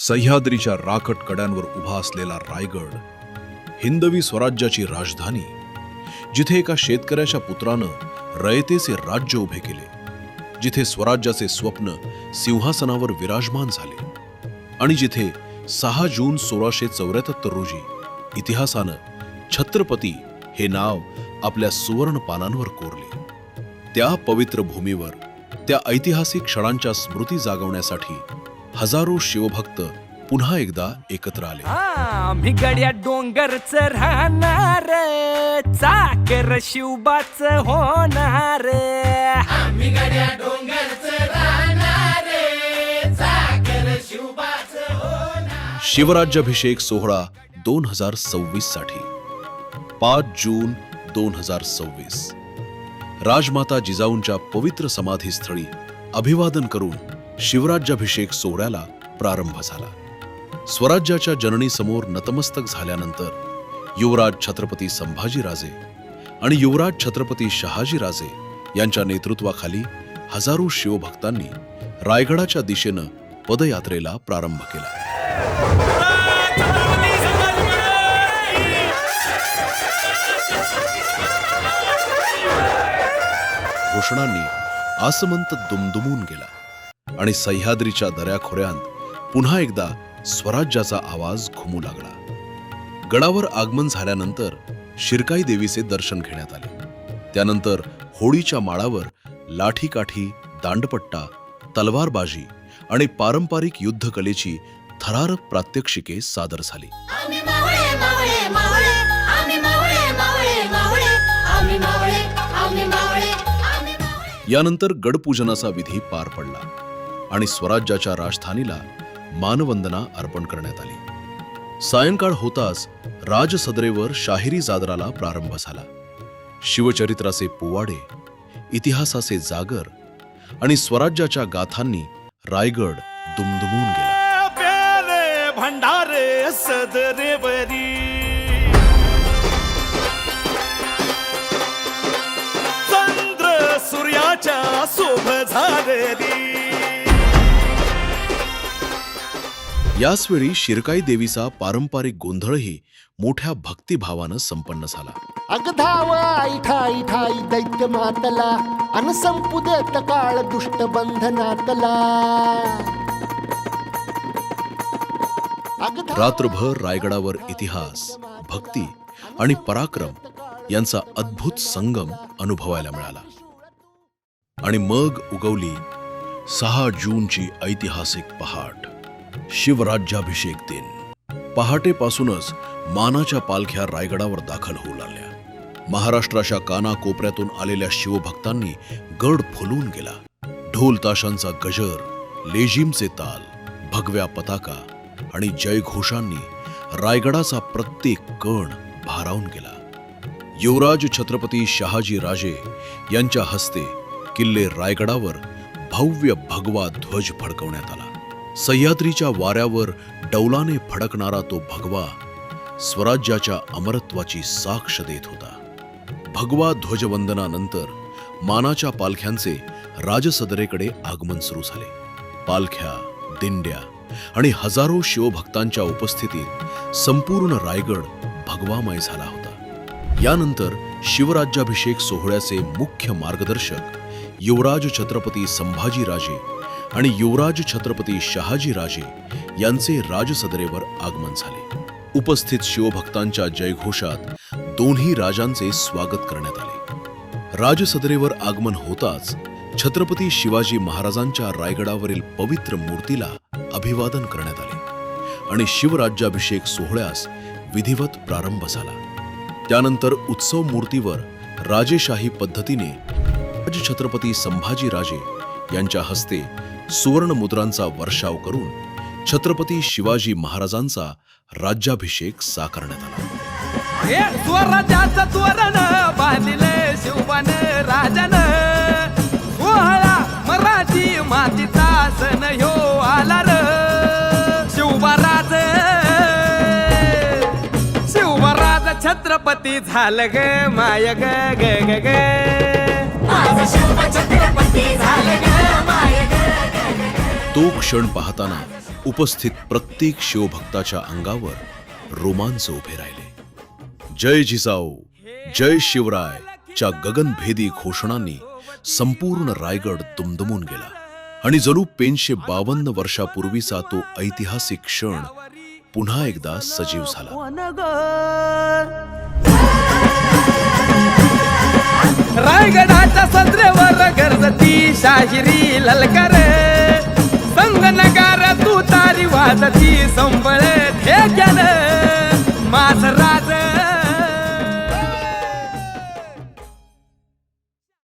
सह्याद्रीच्या राखट कड्यांवर उभा असलेला रायगड, हिंदवी स्वराज्याची राजधानी, जिथे एका शेतकऱ्याच्या पुत्रानं रयतेचे राज्य उभे केले, जिथे स्वराज्याचे स्वप्न सिंहासनावर विराजमान झाले आणि जिथे 6 जून 1674 रोजी इतिहासानं छत्रपती हे नाव आपल्या सुवर्ण पानांवर कोरले. त्या पवित्र भूमीवर त्या ऐतिहासिक क्षणांच्या स्मृती जागवण्यासाठी हजारो शिवभक्त पुन्हा एकदा एकत्र आले. आम्ही गड्या डोंगरच राहणार, चाकर शिवबाच होणार. आम्ही गड्या डोंगरच राहणार, चाकर शिवबाच होणार. शिवराज्याभिषेक सोहळा 2026 साठी 5 जून 2026 राजमाता जिजाऊंच्या पवित्र समाधीस्थळी अभिवादन करून शिवराज्याभिषेक सोहळ्याला प्रारंभ झाला. स्वराज्याच्या जननीसमोर नतमस्तक झाल्यानंतर युवराज छत्रपती संभाजीराजे आणि युवराज छत्रपती शहाजीराजे यांच्या नेतृत्वाखाली हजारो शिवभक्तांनी रायगडाच्या दिशेनं पदयात्रेला प्रारंभ केला. घोषणांनी आसमंत दुमदुमून गेला आणि सह्याद्रीच्या दऱ्याखोऱ्यांत पुन्हा एकदा स्वराज्याचा आवाज घुमू लागला. गडावर आगमन झाल्यानंतर शिरकाई देवीचे दर्शन घेण्यात आले. त्यानंतर होळीच्या माळावर लाठीकाठी, दांडपट्टा, तलवारबाजी आणि पारंपरिक युद्धकलेची थरारक प्रात्यक्षिके सादर झाली. आम्ही मावळे मावळे मावळे, आम्ही मावळे मावळे मावळे, आम्ही मावळे आम्ही मावळे आम्ही मावळे. यानंतर गडपूजनाचा विधी पार पडला आणि स्वराज्याच्या राजधानीला मानवंदना अर्पण करण्यात आली. सायंकाळ होताच राजसदरेवर शाहिरी जागराला प्रारंभ झाला. शिवचरित्राचे पोवाडे, इतिहासाचे जागर आणि स्वराज्याच्या गाथांनी रायगड दुमदुमून गेला. प्याले भंडारे सदरेवरी, चंद्र सूर्याच्या शोभ झालेली. याचवेळी शिरकाई देवीचा पारंपरिक गोंधळही मोठ्या भक्तिभावानं संपन्न झाला. अगधाव ऐठाई ठाई दैत्य मातला, अन संपुदेत काळ दुष्ट बंधनातला. रात्रभर रायगडावर इतिहास, भक्ती आणि पराक्रम यांचा अद्भुत संगम अनुभवायला मिळाला. आणि मग उगवली 6 जूनची ऐतिहासिक पहाट, शिवराज्याभिषेक दिन. पहाटेपासूनच मानाच्या पालख्या रायगडावर दाखल होऊ लागल्या. महाराष्ट्राच्या कानाकोपऱ्यातून आलेल्या शिवभक्तांनी गड फुलून गेला. ढोल ताशांचा गजर, लेझिमचे ताल, भगव्या पताका आणि जयघोषांनी रायगडाचा प्रत्येक कण भारावून गेला. युवराज छत्रपती शहाजी राजे यांच्या हस्ते किल्ले रायगडावर भव्य भगवा ध्वज फडकवण्यात आला. सह्याद्रीच्या वाऱ्यावर डौलाने फडकणारा तो भगवा स्वराज्याच्या अमरत्वाची साक्ष देत होता. भगवा ध्वजवंदनानंतर मानाच्या पालख्यांचे राजसदरेकडे आगमन सुरू झाले. पालख्या, दिंड्या आणि हजारो शिवभक्तांच्या उपस्थितीत संपूर्ण रायगड भगवामय झाला होता. यानंतर शिवराज्याभिषेक सोहळ्याचे मुख्य मार्गदर्शक युवराज छत्रपती संभाजीराजे आणि युवराज छत्रपती शहाजीराजे यांचे राजसदरेवर आगमन झाले. उपस्थित शिवभक्तांच्या जयघोषात दोन्ही राजांचे स्वागत करण्यात आले. राजसदरेवर आगमन होताच छत्रपती शिवाजी महाराजांच्या रायगडावरील पवित्र मूर्तीला अभिवादन करण्यात आले आणि शिवराज्याभिषेक सोहळ्यास विधिवत प्रारंभ झाला. त्यानंतर उत्सव मूर्तीवर राजेशाही पद्धतीने छत्रपती संभाजीराजे यांच्या हस्ते सुवर्ण मुद्रांचा वर्षाव करून छत्रपती शिवाजी महाराजांचा राज्याभिषेक साकारण्यात आला. हे स्वराज्याचं तोरण बांधिले शिवबान राजन, सोहळा मराठी मातीचा सण ह्यो आला र. शिवबाराज छत्रपती झालं ग माय ग ग ग ग. माझं शिव छत्रपती झालं ग माय ग ग ग. तो क्षण पाहताना उपस्थित प्रत्येक शिवभक्ताच्या अंगावर रोमांच उभे राहिले. जय जिजाऊ, जय शिवराय च्या गगनभेदी घोषणांनी संपूर्ण रायगड दुमदुमून गेला आणि जणू 552 वर्षापूर्वीचा तो ऐतिहासिक क्षण पुन्हा एकदा सजीव झाला. रायगडाच्या सत्रेवर गरजती शाहिरी ललकार, संगनगार तू तारी वाजती संबळ ठेक्यानं.